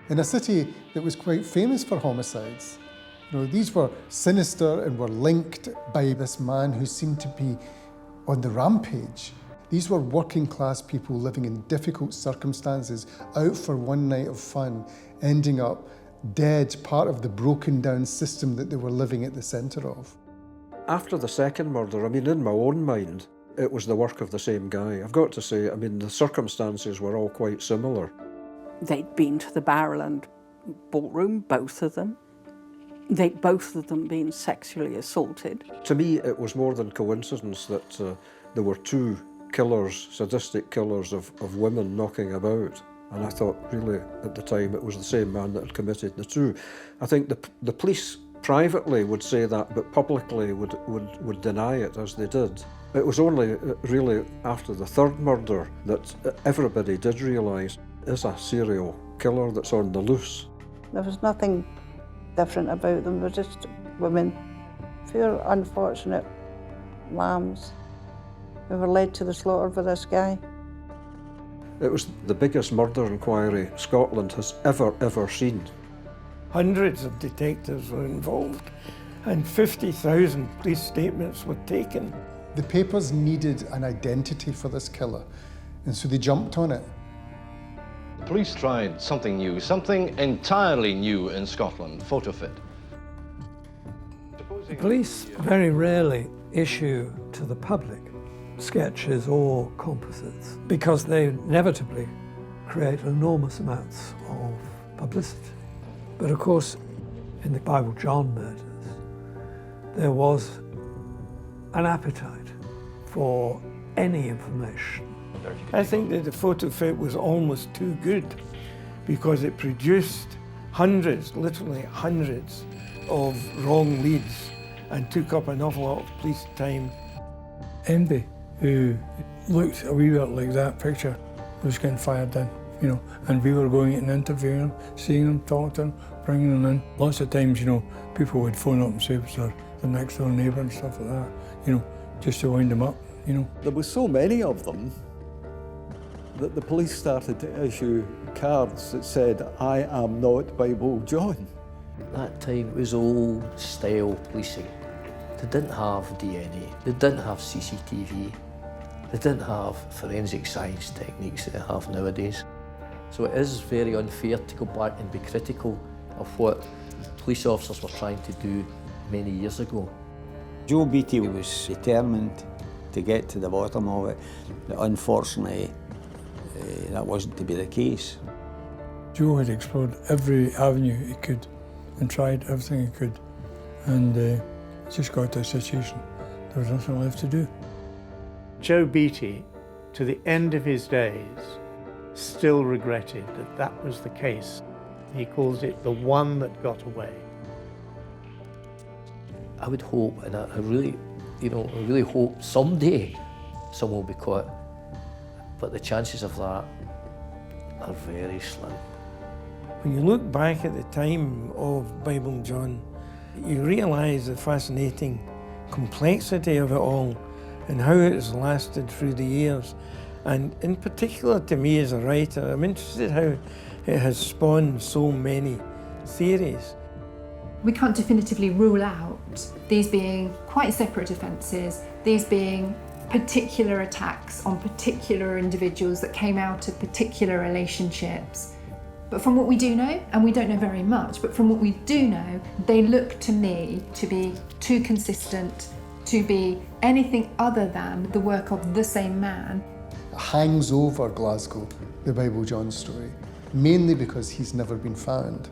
in a city that was quite famous for homicides. You know, these were sinister and were linked by this man who seemed to be on the rampage. These were working class people living in difficult circumstances, out for one night of fun, ending up dead, part of the broken down system that they were living at the centre of. After the second murder, I mean, in my own mind, it was the work of the same guy. I've got to say, I mean, the circumstances were all quite similar. They'd been to the Barrel and ballroom, both of them. They'd both of them been sexually assaulted. To me, it was more than coincidence that there were two killers, sadistic killers of women knocking about. And I thought, really, at the time, it was the same man that had committed the two. I think the police privately would say that, but publicly would deny it, as they did. It was only really after the third murder that everybody did realise there's a serial killer that's on the loose. There was nothing different about them. They were just women, poor unfortunate lambs who were led to the slaughter by this guy. It was the biggest murder inquiry Scotland has ever seen. Hundreds of detectives were involved and 50,000 police statements were taken. The papers needed an identity for this killer, and so they jumped on it. The police tried something new, something entirely new in Scotland, photo fit. The police very rarely issue to the public sketches or composites because they inevitably create enormous amounts of publicity. But of course, in the Bible John murders, there was an appetite for any information. I think that the photo fit was almost too good because it produced hundreds, literally hundreds, of wrong leads and took up an awful lot of police time. Envy, who looked a wee bit like that picture, was getting fired in, you know, and we were going and interviewing him, seeing him, talking to him, bringing him in. Lots of times, you know, people would phone up and say it was the next door neighbour and stuff like that, you know, just to wind them up, you know. There were so many of them that the police started to issue cards that said, "I am not Bible John." At that time, it was old-style policing. They didn't have DNA, they didn't have CCTV, they didn't have forensic science techniques that they have nowadays. So it is very unfair to go back and be critical of what police officers were trying to do many years ago. Joe Beattie was determined to get to the bottom of it, but unfortunately that wasn't to be the case. Joe had explored every avenue he could and tried everything he could, and just got to a situation there was nothing left to do. Joe Beattie, to the end of his days, still regretted that that was the case. He calls it the one that got away. I would hope, and I really, I really hope someday someone will be caught, but the chances of that are very slim. When you look back at the time of Bible John, you realise the fascinating complexity of it all and how it has lasted through the years. And in particular to me as a writer, I'm interested how it has spawned so many theories. We can't definitively rule out these being quite separate offences, these being particular attacks on particular individuals that came out of particular relationships. But from what we do know, and we don't know very much, but from what we do know, they look to me to be too consistent, to be anything other than the work of the same man. It hangs over Glasgow, the Bible John story, mainly because he's never been found.